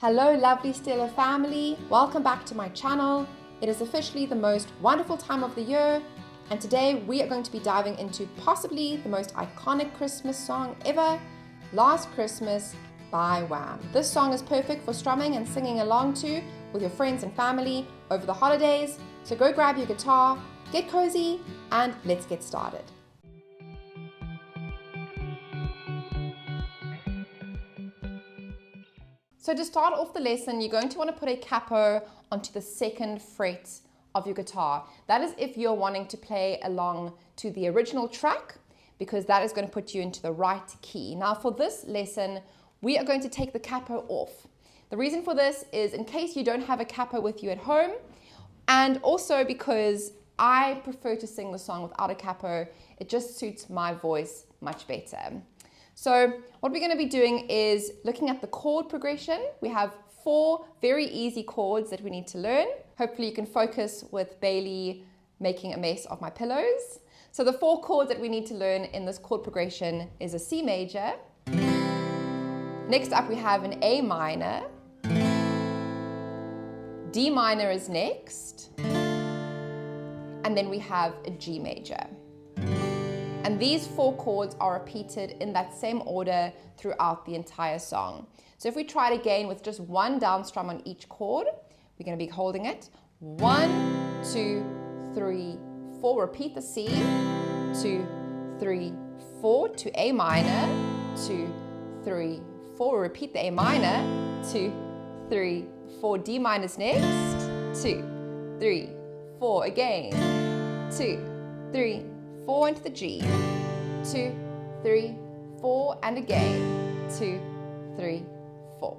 Hello lovely Stellar family, welcome back to my channel. It is officially the most wonderful time of the year, and today we are going to be diving into possibly the most iconic Christmas song ever, Last Christmas by Wham. This song is perfect for strumming and singing along to with your friends and family over the holidays, so go grab your guitar, get cozy, and let's get started. So to start off the lesson, you're going to want to put a capo onto the second fret of your guitar. That is if you're wanting to play along to the original track, because that is going to put you into the right key. Now for this lesson, we are going to take the capo off. The reason for this is in case you don't have a capo with you at home, and also because I prefer to sing the song without a capo. It just suits my voice much better. So what we're going to be doing is looking at the chord progression. We have 4 very easy chords that we need to learn. Hopefully you can focus with Bailey making a mess of my pillows. So the 4 chords that we need to learn in this chord progression is a C major. Next up we have an A minor. D minor is next. And then we have a G major. And these 4 chords are repeated in that same order throughout the entire song. So if we try it again with just 1 down strum on each chord, we're going to be holding it. 1, 2, 3, 4. Repeat the C. 2, 3, 4 to A minor. 2, 3, 4. Repeat the A minor. 2, 3, 4. D minor is next. 2, 3, 4 again. 2, 3, 4 into the G, 2, 3, 4, and again, 2, 3, 4.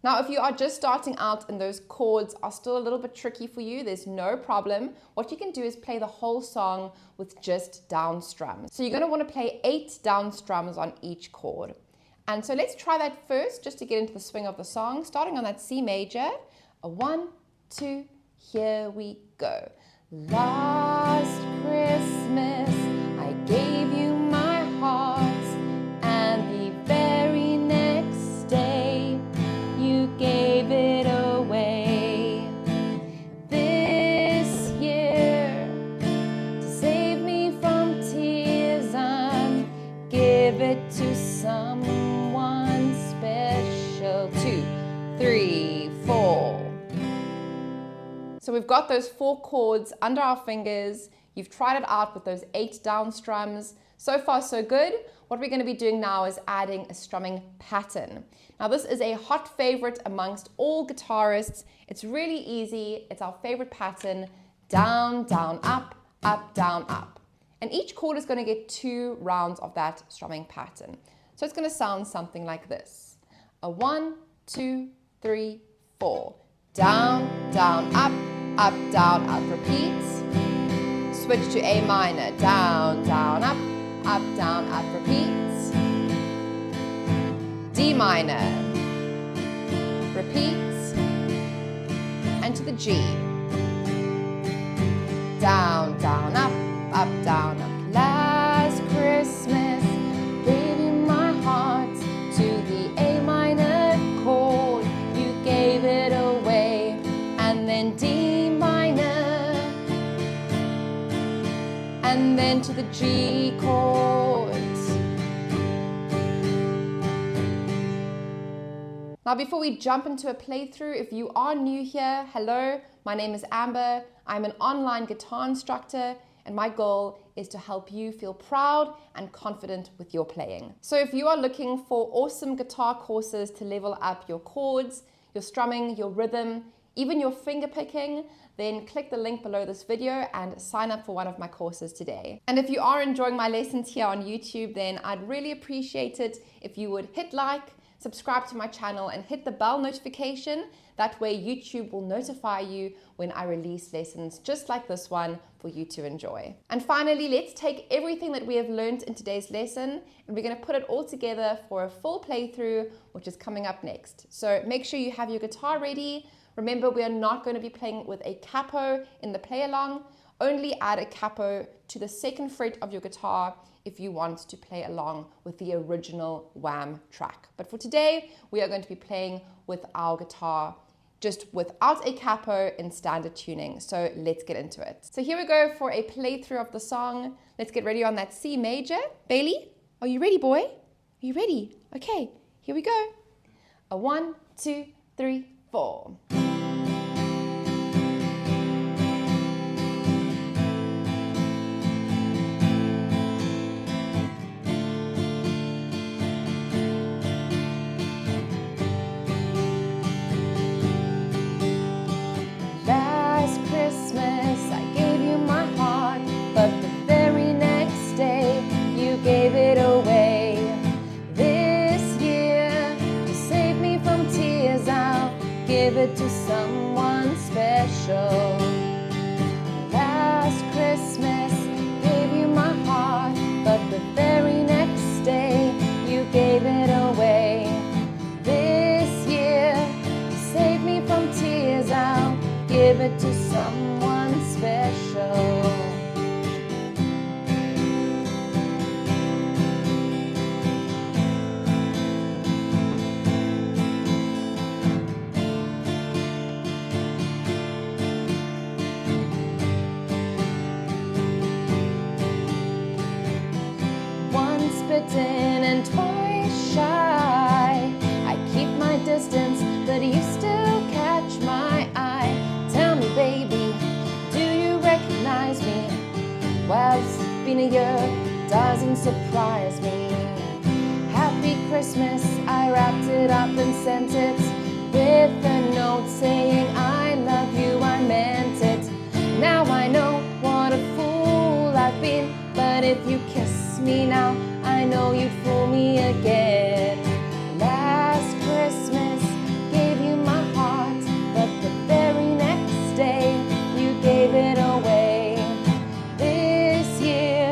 Now, if you are just starting out and those chords are still a little bit tricky for you, there's no problem. What you can do is play the whole song with just down strums. So you're going to want to play 8 down strums on each chord. And so let's try that first, just to get into the swing of the song, starting on that C major. A 1, 2, here we go. Last Christmas, I gave you my heart, and the very next day, you gave it away. This year, to save me from tears, I'm give it to someone special. 2, 3, 4. So we've got those 4 chords under our fingers. You've tried it out with those 8 down strums. So far, so good. What we're going to be doing now is adding a strumming pattern. Now, this is a hot favorite amongst all guitarists. It's really easy. It's our favorite pattern. Down, down, up, up, down, up. And each chord is going to get 2 rounds of that strumming pattern. So it's going to sound something like this. A 1, 2, 3, 4. Down, down, up, down, up. Repeat. Switch to A minor. Down, down, up, down, up. Repeat. D minor. Repeat. And to the G. Down, down, up, down, up. Last Christmas, gave you my heart to the A minor chord. You gave it away. And then D minor. And then to the G chord. Now before we jump into a playthrough, if you are new here, hello, my name is Amber. I'm an online guitar instructor, and my goal is to help you feel proud and confident with your playing. So if you are looking for awesome guitar courses to level up your chords, your strumming, your rhythm, even your finger picking, then click the link below this video and sign up for one of my courses today. And if you are enjoying my lessons here on YouTube, then I'd really appreciate it if you would hit like, subscribe to my channel, and hit the bell notification. That way YouTube will notify you when I release lessons just like this one for you to enjoy. And finally, let's take everything that we have learned in today's lesson and we're going to put it all together for a full playthrough, which is coming up next. So make sure you have your guitar ready. Remember, we are not going to be playing with a capo in the play along. Only add a capo to the second fret of your guitar if you want to play along with the original Wham track. But for today, we are going to be playing with our guitar just without a capo in standard tuning. So let's get into it. So here we go for a playthrough of the song. Let's get ready on that C major. Bailey, are you ready, boy? Are you ready? Okay, here we go. A 1, 2, 3, 4. Gave it away this year to save me from tears. I'll give it to someone special. Last Christmas gave you my heart, but the very next day you gave it away. This year to save me from tears, I'll give it to someone special. And twice shy, I keep my distance, but you still catch my eye. Tell me, baby, do you recognize me? Well, it's been a year, doesn't surprise me. Happy Christmas, I wrapped it up and sent it with a note saying I love you, I meant it. Now I know what a fool I've been, but if you kiss me now, I know you'd fool me again. Last Christmas gave you my heart, but the very next day you gave it away. This year,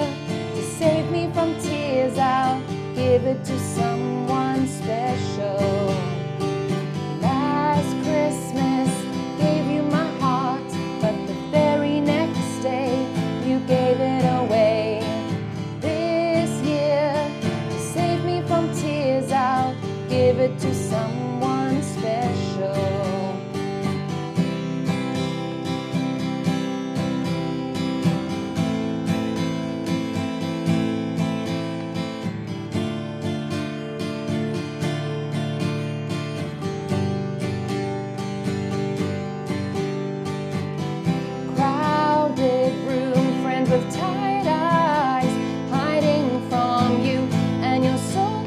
to save me from tears, I'll give it to someone special. Last Christmas gave you my heart, but the very next day you gave it away. I'll give it to someone special. Crowded room, friend with tired eyes, hiding from you and your soul.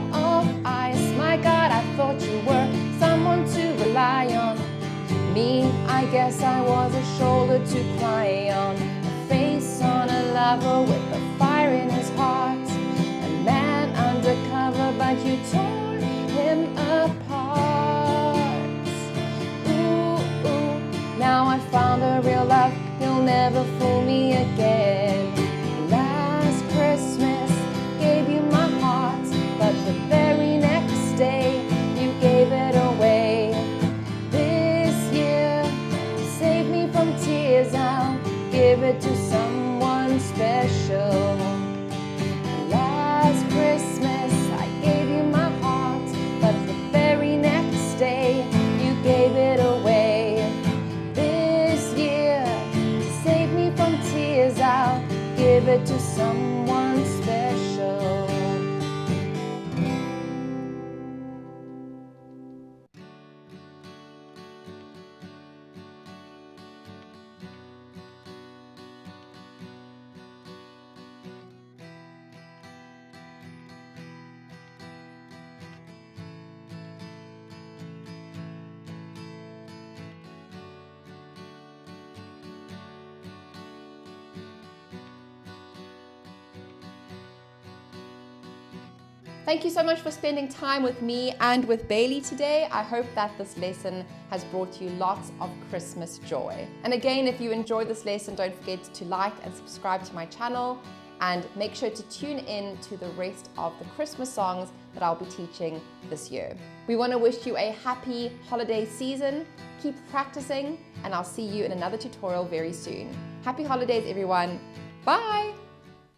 Thought you were someone to rely on. Me, I guess I was a shoulder to cry on, a face on a lover with a fire in his heart, a man undercover, but you tore him apart. Ooh, ooh, now I found a real love, he'll never fool me again. Last Christmas gave you my heart, but the very next day gave it away. This year, to save me from tears, I'll give it to someone special. Last Christmas, I gave you my heart, but the very next day, you gave it away. This year, to save me from tears, I'll give it to someone special. Thank you so much for spending time with me and with Bailey today. I hope that this lesson has brought you lots of Christmas joy. And again, if you enjoyed this lesson, don't forget to like and subscribe to my channel, and make sure to tune in to the rest of the Christmas songs that I'll be teaching this year. We want to wish you a happy holiday season. Keep practicing, and I'll see you in another tutorial very soon. Happy holidays, everyone. Bye.